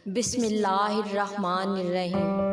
بسم اللہ الرحمن الرحیم۔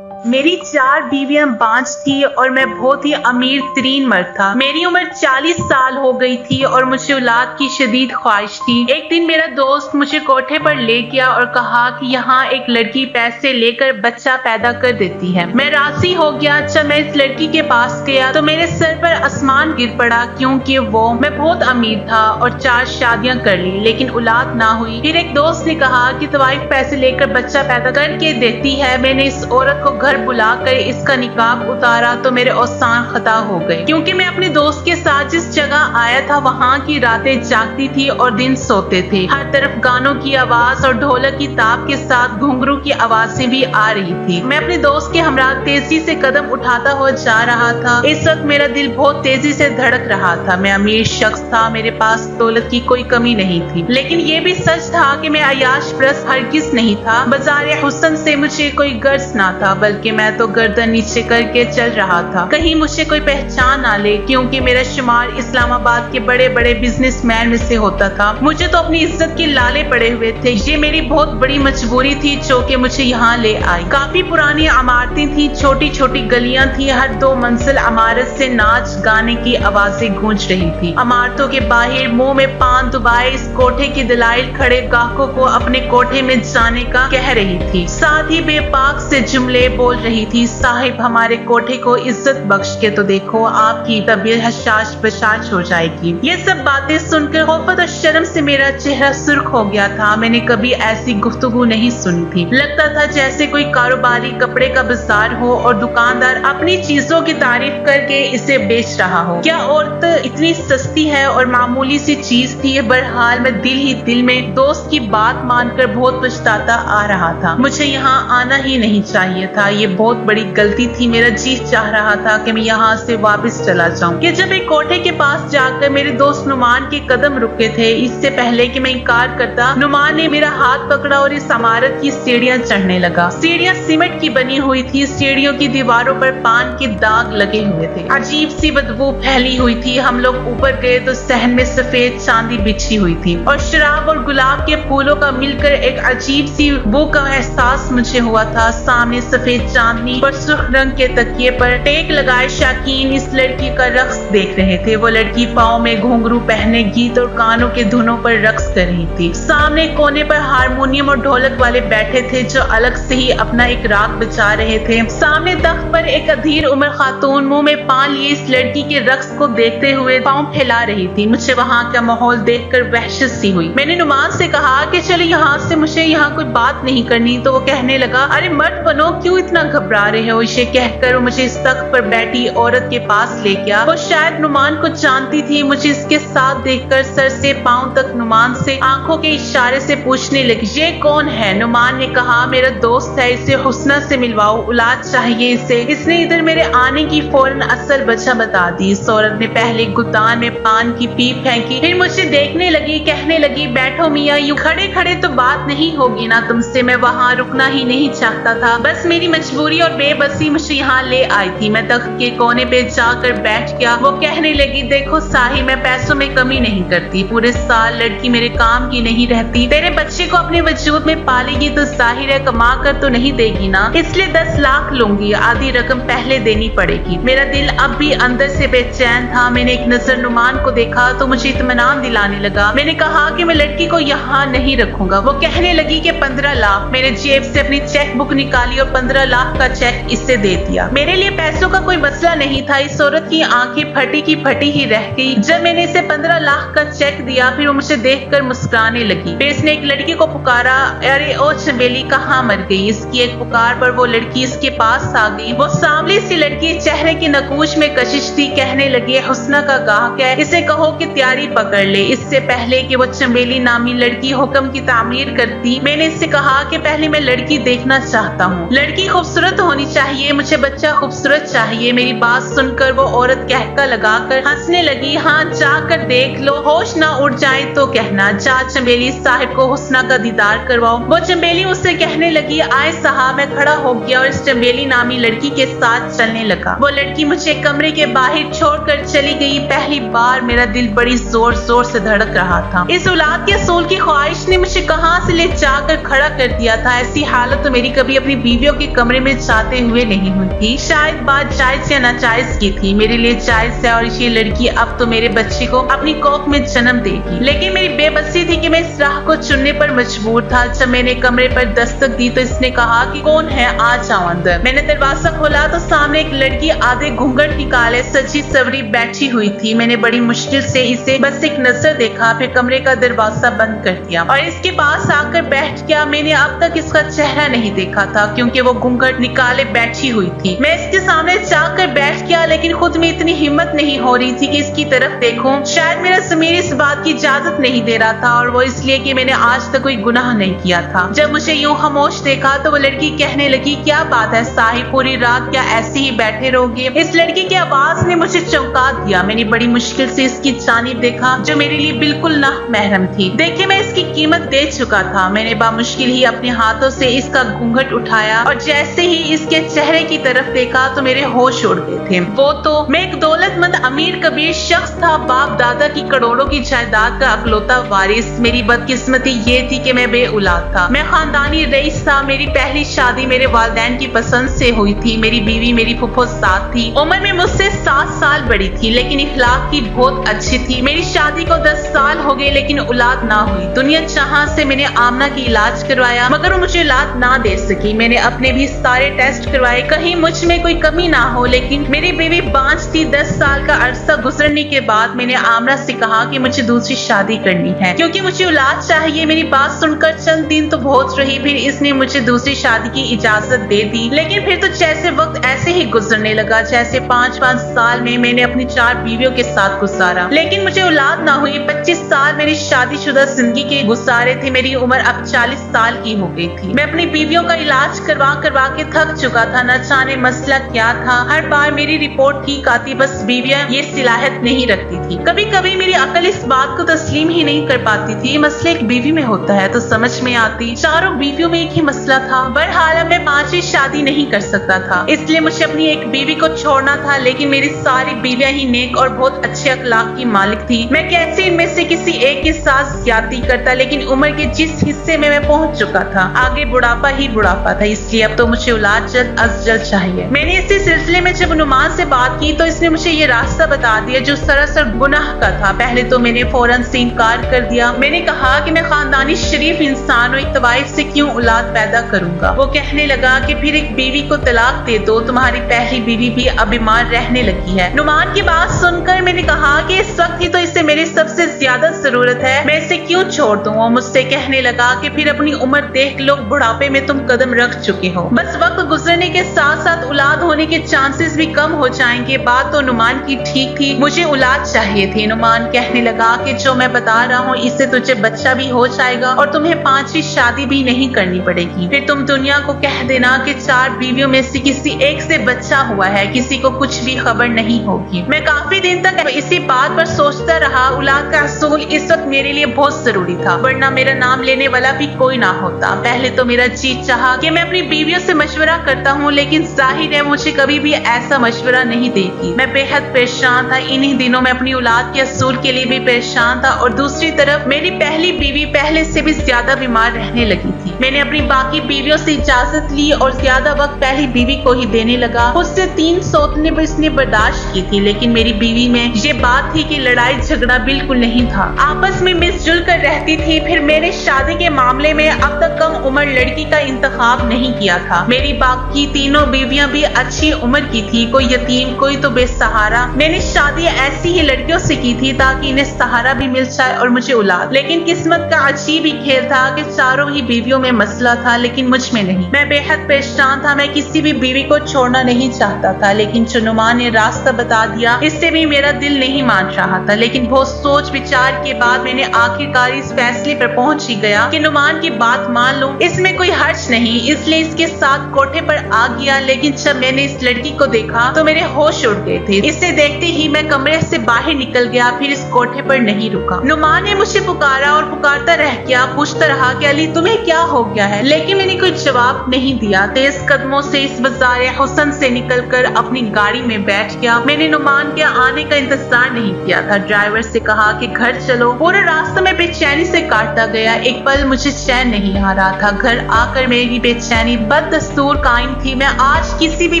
میری 4 بیویاں 5 تھی اور میں بہت ہی امیر ترین مرد تھا۔ میری عمر 40 سال ہو گئی تھی اور مجھے اولاد کی شدید خواہش تھی۔ ایک دن میرا دوست مجھے کوٹھے پر لے گیا اور کہا کہ یہاں ایک لڑکی پیسے لے کر بچہ پیدا کر دیتی ہے۔ میں راضی ہو گیا۔ جب میں اس لڑکی کے پاس گیا تو میرے سر پر آسمان گر پڑا، کیونکہ میں بہت امیر تھا اور 4 شادیاں کر لی لیکن اولاد نہ ہوئی۔ پھر ایک دوست نے کہا کہ طوائف پیسے لے کر بچہ پیدا کر کے دیتی ہے۔ میں نے اس عورت کو گھر بلا کر اس کا نقاب اتارا تو میرے اوزان خطا ہو گئے، کیونکہ میں اپنے دوست کے ساتھ جس جگہ آیا تھا وہاں کی راتیں جاگتی تھی اور دن سوتے تھے۔ ہر طرف گانوں کی آواز اور ڈھولک کی تاب کے ساتھ گھنگرو کی آوازیں بھی آ رہی تھی۔ میں اپنے دوست کے ہمراہ تیزی سے قدم اٹھاتا ہوا جا رہا تھا۔ اس وقت میرا دل بہت تیزی سے دھڑک رہا تھا۔ میں امیر شخص تھا، میرے پاس دولت کی کوئی کمی نہیں تھی، لیکن یہ بھی سچ تھا کہ میں عیاش پرست ہرگز نہیں تھا۔ بظاہر حسن سے مجھے کوئی غرض نہ تھا، بلکہ میں تو گردن نیچے کر کے چل رہا تھا، کہیں مجھے کوئی پہچان نہ لے، کیونکہ میرا شمار اسلام آباد کے بڑے بڑے بزنس مین میں سے ہوتا تھا۔ مجھے تو اپنی عزت کے لالے پڑے ہوئے تھے۔ یہ میری بہت بڑی مجبوری تھی جو کہ مجھے یہاں لے آئی۔ کافی پرانی عمارتیں تھیں، چھوٹی چھوٹی گلیاں تھیں، ہر 2 منزل عمارت سے ناچ گانے کی آوازیں گونج رہی تھی۔ عمارتوں کے باہر منہ میں پان دبائے اس کوٹھے کی دلائل کھڑے گاہکوں کو اپنے کوٹھے میں جانے کا کہہ رہی تھی، ساتھ ہی بے باک سے جملے بول رہی تھی، صاحب ہمارے کوٹھے کو عزت بخش کے تو دیکھو، آپ کی طبیعت حشاش بشاش ہو جائے گی۔ یہ سب باتیں سن کر خوفت اور شرم سے میرا چہرہ سرخ ہو گیا تھا۔ میں نے کبھی ایسی گفتگو نہیں سنی تھی۔ لگتا تھا جیسے کوئی کاروباری کپڑے کا بازار ہو اور دکاندار اپنی چیزوں کی تعریف کر کے اسے بیچ رہا ہو۔ کیا عورت اتنی سستی ہے اور معمولی سی چیز تھی؟ بہرحال میں دل ہی دل میں دوست کی بات مان کر بہت پچھتاتا آ رہا تھا۔ مجھے یہاں آنا ہی نہیں چاہیے تھا، یہ بہت بڑی غلطی تھی۔ میرا جی چاہ رہا تھا کہ میں یہاں سے واپس چلا جاؤں، کہ جب ایک کوٹھے کے پاس جا کر میرے دوست نعمان کے قدم رکے تھے، اس سے پہلے کہ میں انکار کرتا، نعمان نے میرا ہاتھ پکڑا اور اس عمارت کی سیڑھیاں چڑھنے لگا۔ سیڑھیاں سیمنٹ کی بنی ہوئی تھی، سیڑھیوں کی دیواروں پر پان کے داغ لگے ہوئے تھے، عجیب سی بدبو پھیلی ہوئی تھی۔ ہم لوگ اوپر گئے تو صحن میں سفید چاندی بچھی ہوئی تھی اور شراب اور گلاب کے پھولوں کا مل کر ایک عجیب سی بو کا احساس مجھے ہوا تھا۔ سامنے سفید چاندنی پر سرخ رنگ کے تکیے پر ٹیک لگائے شائقین اس لڑکی کا رقص دیکھ رہے تھے۔ وہ لڑکی پاؤں میں گھنگرو پہنے گیت اور کانوں کے دھنوں پر رقص کر رہی تھی۔ سامنے کونے پر ہارمونیم اور ڈھولک والے بیٹھے تھے جو الگ سے ہی اپنا ایک راگ بجا رہے تھے۔ سامنے تخت پر ایک ادھیر عمر خاتون منہ میں پان لیے اس لڑکی کے رقص کو دیکھتے ہوئے پاؤں پھیلا رہی تھی۔ مجھے وہاں کا ماحول دیکھ کر وحشت سی ہوئی۔ میں نے نعمان سے کہا کہ چلے یہاں سے، مجھے یہاں کوئی بات نہیں کرنی۔ تو وہ کہنے لگا، ارے مرد بنو، کیوں اتنا گھبرا رہے ہو؟ یہ کہہ کر وہ مجھے اس تخت پر بیٹھی عورت کے پاس لے گیا۔ وہ شاید نعمان کو جانتی تھی۔ مجھے اس کے ساتھ دیکھ کر سر سے پاؤں تک نعمان سے آنکھوں کے اشارے سے پوچھنے لگی، یہ کون ہے؟ نعمان نے کہا، میرا دوست ہے، اسے حسنہ سے ملواؤ، اولاد چاہیے اسے۔ اس نے ادھر میرے آنے کی فوراً اصل وجہ بتا دی۔ اس عورت نے پہلے گلدان میں پان کی پیپ پھینکی، پھر مجھے دیکھنے لگی، کہنے لگی، بیٹھو میاں، یوں کھڑے کھڑے تو بات نہیں ہوگی نا تم سے؟ میں وہاں رکنا ہی نہیں چاہتا تھا، بس میری مجبوری اور بے بسی مجھے یہاں لے آئی تھی۔ میں تخت کے کونے پہ جا کر بیٹھ گیا۔ وہ کہنے لگی، دیکھو صاحب، میں پیسوں میں کمی نہیں کرتی، پورے سال لڑکی میرے کام کی نہیں رہتی، تیرے بچے کو اپنے وجود میں پالے گی تو ظاہر ہے کما کر تو نہیں دے گی نا، اس لیے 10 لاکھ لوں گی، آدھی رقم پہلے دینی پڑے گی۔ میرا دل اب بھی اندر سے بے چین تھا۔ میں نے ایک نظر نعمان کو دیکھا تو مجھے اطمینان دلانے لگا۔ میں نے کہا کہ میں لڑکی کو یہاں نہیں رکھوں گا۔ وہ کہنے لگی کہ 15 لاکھ۔ میں نے جیب سے اپنی چیک بک نکالی اور 15 لاکھ کا چیک اسے دے دیا۔ میرے لیے پیسوں کا کوئی مسئلہ نہیں تھا۔ اس عورت کی آنکھیں پھٹی کی پھٹی ہی رہ گئی جب میں نے اسے 15 لاکھ کا چیک دیا۔ پھر وہ مجھے دیکھ کر مسکرانے لگی۔ پھر اس نے ایک لڑکی کو پکارا، ارے او چنبیلی کہاں مر گئی؟ اس کی ایک پکار پر وہ لڑکی اس کے پاس آ گئی۔ وہ سانولی سی لڑکی چہرے کی نقوش میں کشش تھی، کہنے لگی، حسنہ کا گاہک ہے، اسے کہو کہ تیاری پکڑ لے۔ اس سے پہلے کہ وہ چنبیلی نامی لڑکی حکم کی تعمیر کرتی، میں نے اس سے کہا کہ پہلے میں لڑکی دیکھنا چاہتا ہوں۔ لڑکی खूबसूरत होनी चाहिए, मुझे बच्चा खूबसूरत चाहिए। मेरी बात सुनकर वो औरत कहका लगाकर हंसने लगी। हाँ, जाकर देख लो, होश ना उड़ जाए तो कहना। जा चंबेली साहिब को हुस्ना का दीदार करवाओ। वो चंबेली उससे कहने लगी, आए साहब। मैं खड़ा हो गया और इस चंबेली नामी लड़की के साथ चलने लगा। वो लड़की मुझे कमरे के बाहर छोड़कर चली गई। पहली बार मेरा दिल बड़ी जोर जोर से धड़क रहा था। इस औलाद के असूल की ख्वाहिश ने मुझे कहां से ले जाकर खड़ा कर दिया था। ऐसी हालत तो मेरी कभी अपनी बीवियों के कमरे में जाते हुए नहीं हुई थी। शायद बात जायज या नाजायज की थी, मेरे लिए जायज है और ये लड़की अब तो मेरे बच्चे को अपनी कोख में जन्म देगी। लेकिन मेरी बेबसी थी कि मैं इस राह को चुनने पर मजबूर था। जब मैंने कमरे पर दस्तक दी तो इसने कहा कि कौन है, आ जाओ अंदर। मैंने दरवाजा खोला तो सामने एक लड़की आधे घूंघट निकाले सजी सवरी बैठी हुई थी। मैंने बड़ी मुश्किल से इसे बस एक नजर देखा, फिर कमरे का दरवाजा बंद कर दिया और इसके पास आकर बैठ गया। मैंने अब तक इसका चेहरा नहीं देखा था क्योंकि वो घूंघट निकाले बैठी हुई थी। मैं इसके सामने जाकर बैठ गया, लेकिन खुद में इतनी हिम्मत नहीं हो रही थी कि इसकी तरफ देखूं। शायद मेरा ज़मीर इस बात की इजाजत नहीं दे रहा था, और वो इसलिए कि मैंने आज तक कोई गुनाह नहीं किया था। जब मुझे यूं खामोश देखा तो वो लड़की कहने लगी, क्या बात है साहिब, पूरी रात क्या ऐसे ही बैठे रहोगे? इस लड़की की आवाज ने मुझे चौंका दिया। मैंने बड़ी मुश्किल से इसकी जानिब देखा जो मेरे लिए बिल्कुल ना महरम थी। देखिए, मैं इसकी कीमत दे चुका था। मैंने बामुश्किल ही अपने हाथों से इसका घूंघट उठाया और जैसे ही इसके चेहरे की तरफ देखा तो मेरे होश उड़ गए थे। वो तो मैं एक दौलतमंद अमीर कबीर शख्स था, बाप दादा की करोड़ों की जायदाद का अकलौता वारिस। मेरी बदकिस्मती ये थी कि मैं बे औलाद था। मैं खानदानी रईस था। मेरी पहली शादी मेरे वालिदैन की पसंद से हुई थी। मेरी बीवी मेरी फुफो साथ थी। उम्र में मुझसे 7 साल बड़ी थी, लेकिन इखलाक की बहुत अच्छी थी। मेरी शादी को 10 साल हो गए लेकिन औलाद ना हुई। दुनिया जहां से मैंने आमना की इलाज करवाया मगर वो मुझे औलाद ना दे सकी। मैंने अपने भी सारे टेस्ट करवाए, कहीं मुझ में कोई कमी ना हो, लेकिन मेरी बीवी बांझ थी। 10 साल का अरसा गुजरने के बाद मैंने आमना से कहा कि मुझे दूसरी शादी करनी है क्योंकि मुझे औलाद चाहिए। मेरी बात सुनकर चंद दिन तो बहुत रही, फिर इसने मुझे दूसरी शादी की इजाजत दे दी। लेकिन फिर तो जैसे वक्त ऐसे ही गुजरने लगा जैसे 5-5 साल में मैंने अपनी 4 बीवियों के साथ गुजारा, लेकिन मुझे औलाद ना हुई। 25 साल मेरी शादीशुदा जिंदगी के गुजारे थे। मेरी उम्र अब 40 साल की हो गई थी। मैं अपनी बीवियों का इलाज करवा करवा के थक चुका था। न जाने मसला क्या था। हर बार मेरी रिपोर्ट ठीक आती, बस बीवियां ये सलाहियत नहीं रखती थी। कभी कभी मेरी अकल इस बात को तस्लीम ही नहीं कर पाती थी। मसला एक बीवी में होता है तो समझ में आती, 4 बीवियों में एक ही मसला था। बहरहाल मैं 5वीं शादी नहीं कर सकता था, इसलिए मुझे अपनी एक बीवी को छोड़ना था। लेकिन मेरी सारी बीवियां ही नेक और बहुत अच्छे अखलाक की मालिक थी। मैं कैसे इनमें से किसी एक के साथ ज्यादती करता, लेकिन उम्र के जिस हिस्से में मैं पहुंच चुका था आगे बुढ़ापा ही बुढ़ापा था, इसलिए अब तो मुझे औलाद जल्द अज जल्द चाहिए। मैंने इसी सिलसिले में जब नुमान से बात की तो इसने मुझे ये रास्ता बता दिया जो सरासर गुनाह का था। पहले तो मैंने फौरन से इनकार कर दिया। मैंने कहा कि मैं खानदानी शरीफ इंसान और एक तवाइफ से क्यों औलाद पैदा करूंगा। वो कहने लगा कि फिर एक बीवी को तलाक दे दो, तुम्हारी पहली बीवी भी अब बीमार रहने लगी है। नुमान की बात सुनकर मैंने कहा कि इस वक्त ही तो इसे मेरी सबसे ज्यादा जरूरत है, मैं इसे क्यों छोड़ दूं। वो मुझसे कहने लगा कि फिर अपनी उम्र देख लो, बुढ़ापे में तुम कदम रख चुके हो, बस वक्त गुजरने के साथ साथ औलाद होने के चांसेस भी कम हो जाएंगे। बात तो नुमान की ठीक थी, मुझे औलाद चाहिए थी। नुमान कहने लगा कि जो मैं बता रहा हूँ इससे तुझे बच्चा भी हो जाएगा और तुम्हें 5वीं शादी भी नहीं करनी पड़ेगी। फिर तुम दुनिया को कह देना कि 4 बीवियों में से किसी एक से बच्चा हुआ है, किसी को कुछ भी खबर नहीं होगी। मैं काफी दिन तक इसी बात पर सोचता रहा। औलाद का असूल इस वक्त मेरे लिए बहुत जरूरी था, वरना मेरा नाम लेने वाला भी कोई ना होता। पहले तो मेरा जी चाहा कि मैं अपनी बीवियों से मशवरा करता हूँ, लेकिन जाहिर है मुझे कभी भी ऐसा मशवरा नहीं देगी। मैं बेहद परेशान था। इन्हीं दिनों में अपनी औलाद के असूल के लिए भी परेशान था और दूसरी तरफ मेरी पहली बीवी पहले से भी ज्यादा बीमार रहने लगी थी। मैंने अपनी बाकी बीवियों से इजाजत ली और ज्यादा वक्त पहली बीवी को ही देने लगा। उससे 3 सौतने पर इसने बर्दाश्त की थी, लेकिन मेरी बीवी में ये बात थी कि लड़ाई झगड़ा बिल्कुल नहीं था, आपस में मिलजुल कर रहती थी। फिर मेरे शादी के मामले में अब तक कम उम्र लड़की का इंतखाब नहीं किया था। मेरी बाकी तीनों बीवियां भी अच्छी उम्र की थी, कोई यतीम कोई तो बेसहारा। मैंने शादी ऐसी ही लड़कियों से की थी ताकि इन्हें सहारा भी मिल जाए और मुझे औलाद। लेकिन किस्मत का अजीब ही खेल था कि 4 ही बीवियों में मसला था, लेकिन मुझ में नहीं। मैं बेहद परेशान था। मैं किसी भी बीवी को छोड़ना नहीं चाहता था, लेकिन नुमान ने रास्ता बता दिया इससे भी मेरा दिल नहीं मान रहा था। लेकिन बहुत सोच विचार के बाद मैंने आखिरकार इस फैसले पर पहुंच ही गया कि नुमान की बात मान लूं, इसमें कोई हर्ज नहीं। इसलिए इसके साथ साथ कोठे पर आ गया, लेकिन जब मैंने इस लड़की को देखा तो मेरे होश उड़ गए थे। इसे देखते ही मैं कमरे से बाहर निकल गया, फिर इस कोठे पर नहीं रुका। नुमान ने मुझे पुकारा और पुकारता रह गया, पूछता रहा कि अली तुम्हें क्या हो गया है, लेकिन मैंने कोई जवाब नहीं दिया। तेज कदमों से इस बाजार हुस्न से निकलकर अपनी गाड़ी में बैठ गया। मैंने नुमान के आने का इंतजार नहीं किया था। ड्राइवर से कहा कि घर चलो। पूरा रास्ता में बेचैनी से काटता गया। एक पल मुझे चैन नहीं आ रहा था। घर आकर मेरी बेचैनी बददस्तूर कायम थी। मैं आज किसी भी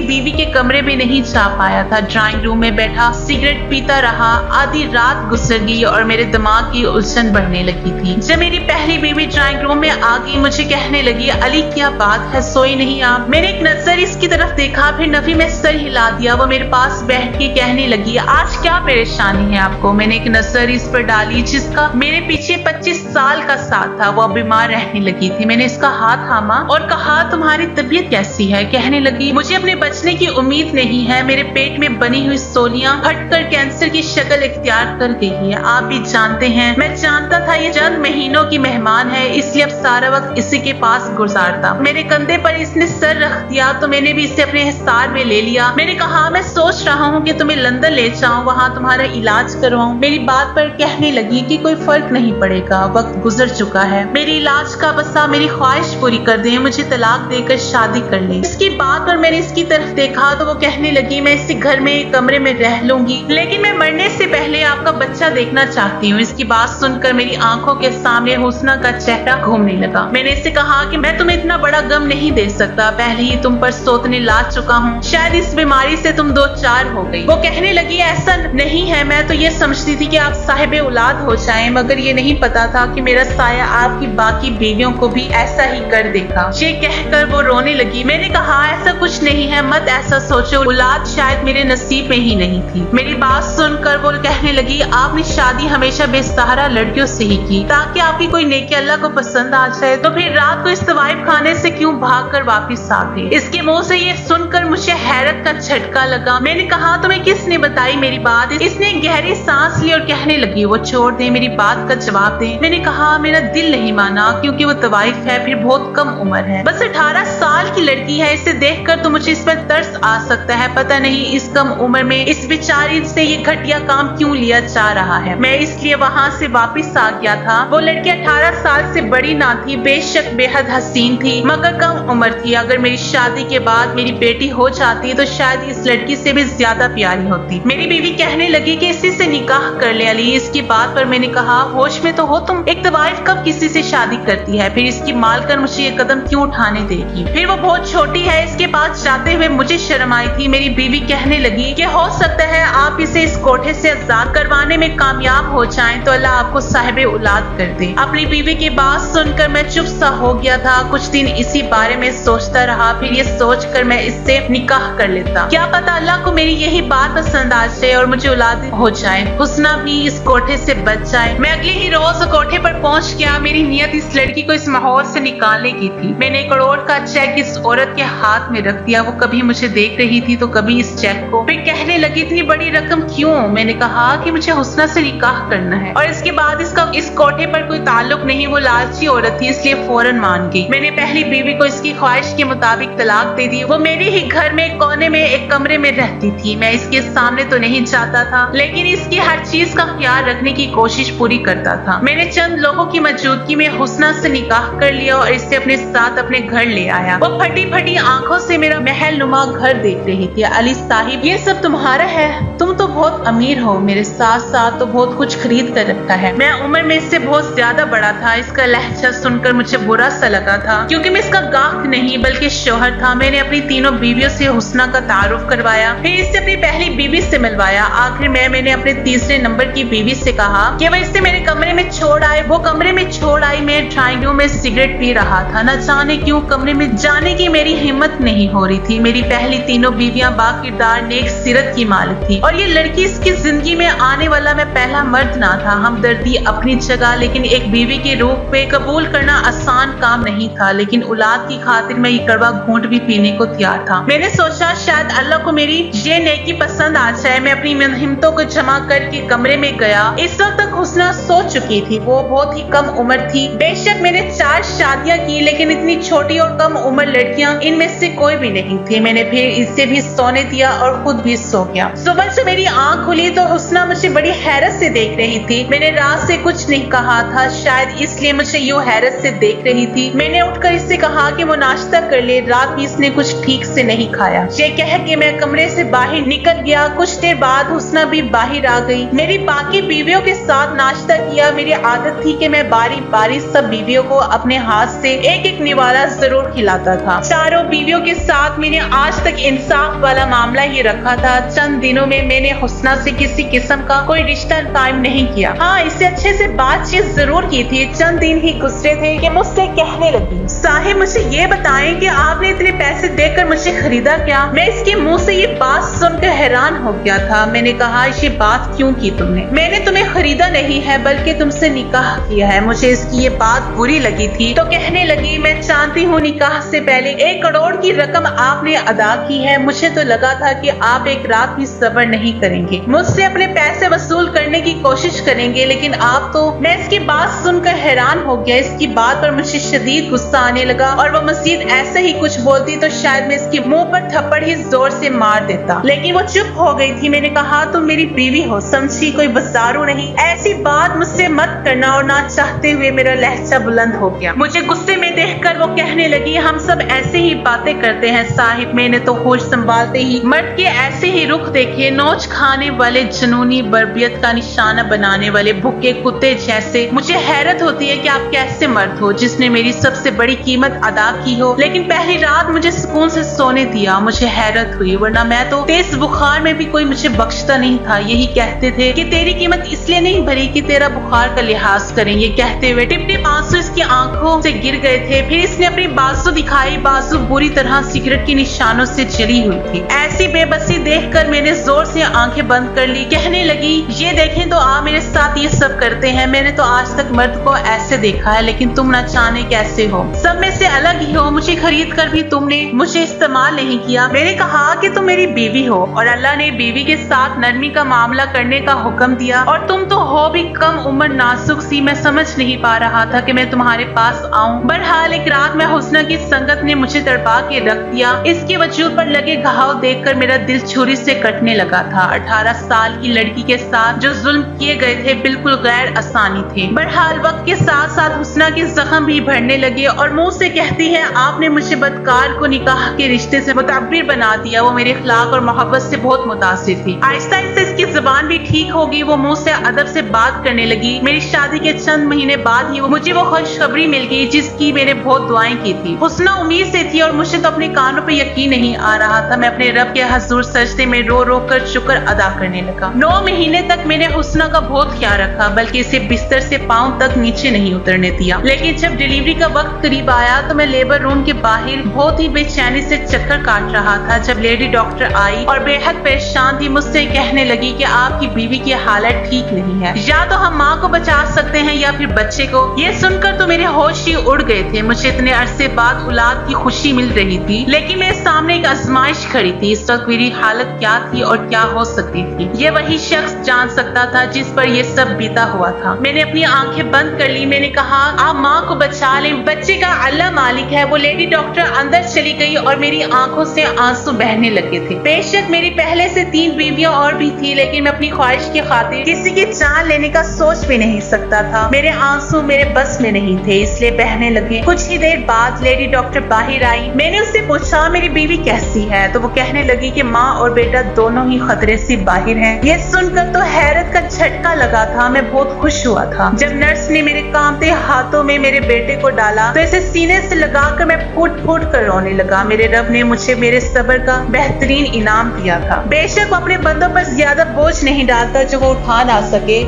बीवी के कमरे में नहीं जा पाया था। ड्राइंग रूम में बैठा सिगरेट पीता रहा। आधी रात गुजर गई और मेरे दिमाग की उलझन बढ़ने लगी थी। जब मेरी पहली बीवी ड्राइंग रूम में आ गई, मुझे कहने लगी, अली क्या बात है, सोई नहीं आप? मैंने एक नजर इसकी तरफ देखा, फिर नफी में सर हिला दिया। वो मेरे पास बैठ के कहने लगी, आज क्या परेशानी है आपको? मैंने एक नजर इस पर डाली जिसका मेरे पीछे 25 साल का साथ था। वो बीमार रहने लगी थी। मैंने इसका हाथ थामा और कहा, तुम्हारी तबीयत कैसी है? कहने लगी, मुझे अपने बचने की उम्मीद नहीं है। मेरे पेट में बनी हुई सोलियां हटकर कैंसर की शक्ल इख्तियार कर गई है। आप भी जानते हैं, मैं जानता था ये चंद महीनों की मेहमान है, इसलिए अब सारा वक्त इसी के पास गुजारता। मेरे कंधे पर इसने सर रख दिया तो मैंने भी इसे अपने हिसार में ले लिया। मैंने कहा, मैं सोच रहा हूँ कि तुम्हें लंदन ले जाऊं, वहाँ तुम्हारा इलाज करवाऊं। मेरी बात पर कहने लगी कि कोई फर्क नहीं पड़ेगा, वक्त गुजर चुका है। मेरी इलाज का बसा मेरी ख्वाहिश पूरी कर दे, मुझे तलाक देकर शादी कर ले। इसकी बात पर मैंने इसकी तरफ देखा तो वो कहने लगी, मैं इसी घर में एक कमरे में रह लूंगी, लेकिन मैं मरने से पहले आपका बच्चा देखना चाहती हूँ। इसकी बात सुनकर मेरी आंखों के सामने हुस्ना का चेहरा घूमने लगा। मैंने इससे कहा कि मैं तुम्हें इतना बड़ा गम नहीं दे सकता, पहले ही तुम पर सोतने ला चुका हूँ, शायद इस बीमारी से तुम 2-4 हो गई। वो कहने लगी, ऐसा नहीं है, मैं तो ये समझती थी कि आप साहिबे औलाद हो जाएं, मगर ये नहीं पता था कि मेरा साया आपकी बाकी बीवियों को भी ऐसा ही कर देगा। ये कहकर वो रोने लगी। मैंने कहा, ऐसा कुछ नहीं है, मत ऐसा सोचो, औलाद शायद मेरे नसीब में ही नहीं थी। मेरी बात सुनकर वो कहने लगी, आपने शादी हमेशा बेसहारा लड़कियों से ही की ताकि आपकी कोई नेकी अल्लाह को पसंद आ जाए, तो फिर रात को इस तवाइफ खाने से क्यों भाग कर वापिस आ गए? इसके मुंह से ये सुनकर मुझे हैरत का झटका लगा। मैंने कहा, तुम्हें किसने बताई मेरी बात? इसने गहरी सांस ली और कहने लगी, वो छोड़ दे, मेरी बात का जवाब दे। मैंने कहा, मेरा दिल नहीं माना, क्योंकि वो तवाइफ है, फिर बहुत कम उम्र है, बस 18 साल की लड़की है। इसे देखकर तो मुझे इस पर तरस आ सकता है। पता नहीं इस कम उम्र में इस बेचारी से ये घटिया काम क्यों लिया जा रहा है। मैं इसलिए वहाँ से वापिस आ गया था। वो लड़की 18 साल से बड़ी ना थी, बेशक बेहद हसीन थी, मगर कम उम्र थी। अगर मेरी शादी के बाद मेरी बेटी हो जाती तो शायद इस लड़की से भी ज्यादा प्यारी होती। मेरी बीवी कहने लगी कि इसी से निकाह कर ले अली। इसकी बात पर मैंने कहा, होश में तो हो तुम? एक तवाइफ कब किसी से शादी करती है? फिर इसकी मालकन मुझे ये कदम क्यों उठाने देगी? फिर वो बहुत छोटी है, इसके पास जाते हुए मुझे शर्म आई थी। मेरी बीवी कहने लगी कि हो सकता है आप इसे इस कोठे से आजाद करवाने में कामयाब हो जाएं तो अल्लाह आपको साहिबे औलाद कर दे। अपनी बीवी की बात सुनकर मैं चुप सा हो गया था। कुछ दिन इसी बारे में सोचता रहा, फिर ये सोचकर मैं इससे निकाह कर लेता। क्या पता अल्लाह को मेरी यही बात पसंद आ जाए और मुझे औलाद हो जाए, हुस्ना भी इस कोठे से बच जाए। मैं अगले ही रोज कोठे पर पहुंच गया। मेरी नियत इस लड़की को इस माहौल से निकालने की थी। मैंने 1 करोड़ का चेक इस औरत के हाथ में रख दिया। वो कभी मुझे देख रही थी तो कभी इस चेक को। फिर कहने लगी, इतनी बड़ी रकम क्यों? मैंने कहा कि मुझे हुस्ना से निकाह करना है और इसके बाद इसका इस कोठे पर कोई ताल्लुक नहीं। वो लालची औरत थी, इसलिए फौरन मान गई। मैंने पहली बीवी को इसकी ख्वाहिश के मुताबिक तलाक दे दी। वो मेरे ही घर में एक कोने में एक कमरे में रहती थी। मैं इसके सामने तो नहीं जाता था, लेकिन इसकी हर चीज का ख्याल रखने की कोशिश पूरी करता था। मैंने चंद लोगों की मौजूदगी में हुस्ना से निकाह कर लिया और इसे अपने साथ अपने घर ले आया। वो फटी फटी आंखों से मेरा महल नुमा घर देख रही थी। अली साहिब, ये सब तुम्हारा है? तुम तो बहुत अमीर हो, मेरे साथ साथ तो बहुत कुछ खरीद कर रखा है। मैं उम्र में इससे बहुत ज्यादा बड़ा था। इसका लहजा सुनकर मुझे बुरा सा लगा था, क्योंकि मैं इसका गाहक नहीं बल्कि शौहर था। मैंने अपनी तीनों बीवियों से हुस्ना का तारुफ करवाया, फिर इससे अपनी पहली बीवी से मिलवाया। आखिर में मैंने अपने तीसरे नंबर की बीवी से कहा कि वह इससे मेरे कमरे में छोड़ आए। वो कमरे में छोड़ आई। मैं ड्राइंग रूम में सिगरेट पी रहा था। न जाने क्यों कमरे में जाने की मेरी हिम्मत नहीं हो रही थी। मेरी पहली तीनों बीवियां बाकिरदार नेक सीरत की मालिक थी और ये लड़की इसकी जिंदगी में आने वाला मैं पहला मर्द ना था। हमदर्दी अपनी जगह, लेकिन एक बीवी के रूप में कबूल करना आसान काम नहीं था। लेकिन औलाद की खातिर मैं ये कड़वा घूंट भी पीने को तैयार था। मैंने सोचा शायद अल्लाह को मेरी ये नेकी पसंद आ जाए। मैं अपनी हिम्मतों को जमा करके कमरे में गया। इस वक्त तक हुस्ना सो चुकी थी। वो बहुत ही कम उम्र थी। बेशक मैंने 4 शादियां की, लेकिन इतनी छोटी और कम उम्र उम्र लड़कियां इनमें से कोई भी नहीं थी। मैंने फिर इसे भी सोने दिया और खुद भी सो गया। सुबह से मेरी आंख खुली तो हुस्ना मुझे बड़ी हैरत से देख रही थी। मैंने रात से कुछ नहीं कहा था, शायद इसलिए मुझे यूं हैरत से देख रही थी। मैंने उठकर इससे कहा कि वो नाश्ता कर ले, रात में इसने कुछ ठीक से नहीं खाया। ये कह के मैं कमरे से बाहर निकल गया। कुछ देर बाद हुस्ना भी बाहर आ गई। मेरी बाकी बीवियों के साथ नाश्ता किया। मेरी आदत थी कि मैं बारी बारी सब बीवियों को अपने हाथ से एक एक निवाला जरूर खिलाता था। चारों बीवियों के साथ मैंने आज तक इंसाफ वाला मामला ही रखा था। चंद दिनों में मैंने हुस्ना से किसी किस्म का कोई रिश्ता कायम नहीं किया। हाँ, इससे अच्छे से बातचीत जरूर की थी। चंद दिन ही गुजरे थे कि मुझसे कहने लगी, साहिब मुझे ये बताएं कि आपने इतने पैसे देकर मुझे खरीदा क्या? मैं इसके मुंह से ये बात सुनकर हैरान हो गया था। मैंने कहा, ये बात क्यों की तुमने? मैंने तुम्हें खरीदा नहीं है बल्कि तुमसे निकाह किया है। मुझे इसकी ये बात बुरी लगी थी तो कहने लगी, मैं जानती हूँ निकाह से पहले 1 करोड़ की रकम आपने अदा की है। मुझे तो लगा था कि आप एक रात भी सब्र नहीं करेंगे, मुझसे अपने पैसे वसूल करने की कोशिश करेंगे, लेकिन आप तो। मैं इसकी बात सुनकर हैरान हो गया। इसकी बात पर मुझे शदीद गुस्सा आने लगा और वो मजीद ऐसे ही कुछ बोलती तो शायद मैं इसके मुंह पर थप्पड़ ही जोर से मार देता, लेकिन वो चुप हो गई थी। मैंने कहा, तुम मेरी बीवी हो, समझी, कोई बजारू नहीं। ऐसी बात मुझसे मत करना। और ना चाहते हुए मेरा लहजा बुलंद हो गया। मुझे गुस्से में देखकर वो कहने लगी, हम सब ऐसे ही बातें करते हैं साहिब। मैंने तो होश संभालते ही मर्द के ऐसे ही रुख देखे, नोच खाने वाले, जुनूनी बर्बियत का निशाना बनाने वाले भूखे कुत्ते जैसे। मुझे हैरत होती है कि आप कैसे मर्द हो जिसने मेरी सबसे बड़ी कीमत अदा की हो, लेकिन पहली रात मुझे सुकून से सोने दिया। मुझे हैरत हुई, वरना मैं तो तेज बुखार में भी कोई मुझे बख्शता नहीं था। यही कहते थे कि तेरी कीमत इसलिए नहीं भरी कि तेरा बुखार का लिहाज करें। ये कहते हुए टिप टिप आंसू इसकी आंखों से गिर गए थे। फिर इसने अपनी बाजू दिखाई। बाजू बुरी तरह सिगरेट के निशानों से जली हुई थी। ऐसी बेबसी देखकर मैंने जोर से आंखें बंद कर ली। कहने लगी, ये देखें तो आप मेरे साथ ये सब करते हैं। मैंने तो आज तक मर्द को ऐसे देखा है, लेकिन तुम न जाने कैसे हो, सब में से अलग ही हो। मुझे खरीद कर भी तुमने मुझे इस्तेमाल नहीं किया। मैंने कहा कि तुम मेरी बीवी हो और अल्लाह ने बीवी के साथ नरमी का मामला करने का हुक्म दिया, और तुम तो हो भी कम उम्र, नाजुक सी। मैं समझ नहीं पा रहा था कि मैं तुम्हारे पास आऊं। बहरहाल एक रात में हुस्ना की संगत ने मुझे तड़पा के रख दिया। इसके वजूद पर लगे घाव देखकर मेरा दिल छुरी से कटने लगा था। 18 साल की लड़की के साथ जो जुल्म किए गए थे बिल्कुल गैर आसानी थे। बहरहाल वक्त के साथ साथ हुस्ना के जख्म भी भरने लगे और मुंह से कहती है, आपने मुझे बदकार को निकाह के रिश्ते से मुतब्बिर बना दिया। वो मेरे अखलाक और मोहब्बत से बहुत मुतासिर थी। आहिस्ता आहिस्ता इसकी जुबान भी ठीक होगी। वो मुंह से अदब से बात करने लगी। मेरी शादी के चंद महीने बाद ही मुझे वो खुशखबरी मिल गई जिसकी मैंने बहुत दुआएं की थी। हुस्ना उम्मीद से थी और मुझे तो अपने कानों पे यकीन नहीं आ रहा था। मैं अपने रब के हुजूर सजदे में रो रो कर शुक्र अदा करने लगा। 9 महीने तक मैंने हुस्ना का बहुत ख्याल रखा, बल्कि इसे बिस्तर से पांव तक नीचे नहीं उतरने दिया। लेकिन जब डिलीवरी का वक्त करीब आया तो मैं लेबर रूम के बाहर बहुत ही बेचैनी से चक्कर काट रहा था जब लेडी डॉक्टर आई और बेहद परेशान थी। मुझसे कहने लगी कि आपकी बीवी की हालत ठीक नहीं है, या तो हम माँ को बचा सकते हैं या फिर बच्चे को। ये सुनकर तो मेरे होश ही उड़ गए थे। मुझे इतने अरसे बाद औलाद की खुशी मिल रही थी, लेकिन मेरे सामने एक आजमाइश खड़ी थी। इस वक्त मेरी हालत क्या थी और क्या हो सकती थी, ये वही शख्स जान सकता था जिस पर ये सब बीता हुआ था। मैंने अपनी आंखें बंद कर ली। मैंने कहा, आप माँ को बचा लें, बच्चे का अल्लाह मालिक है। वो लेडी डॉक्टर अंदर चली गई और मेरी आंखों से आंसू बहने लगे थे। बेशक मेरी पहले से 3 बीवियां और भी थी, लेकिन मैं अपनी ख्वाहिश की खातिर किसी की जान लेने का सोच भी नहीं सकता था। मेरे आंसू मेरे बस में नहीं थे, इसलिए बहने लगे। कुछ ही देर बाद लेडी डॉक्टर बाहर आई। मैंने उससे पूछा, मेरी बीवी कैसी है? तो वो कहने लगी कि माँ और बेटा दोनों ही खतरे से बाहर हैं। ये सुनकर तो हैरत का झटका लगा था। मैं बहुत खुश हुआ था। जब नर्स ने मेरे कांपते हाथों में मेरे बेटे को डाला तो इसे सीने से लगाकर मैं फूट फूट कर रोने लगा। मेरे रब ने मुझे मेरे सब्र का बेहतरीन इनाम दिया था। बेशक वो अपने बंदों पर ज्यादा बोझ नहीं डालता जो वो उठा ना सके।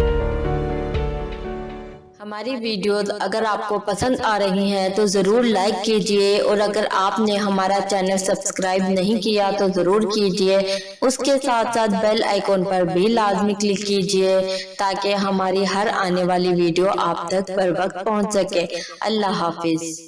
हमारी वीडियोस अगर आपको पसंद आ रही हैं तो ज़रूर लाइक कीजिए, और अगर आपने हमारा चैनल सब्सक्राइब नहीं किया तो ज़रूर कीजिए। उसके साथ साथ बेल आइकॉन पर भी लाजमी क्लिक कीजिए ताकि हमारी हर आने वाली वीडियो आप तक बर वक्त पहुंच सके। अल्लाह हाफिज।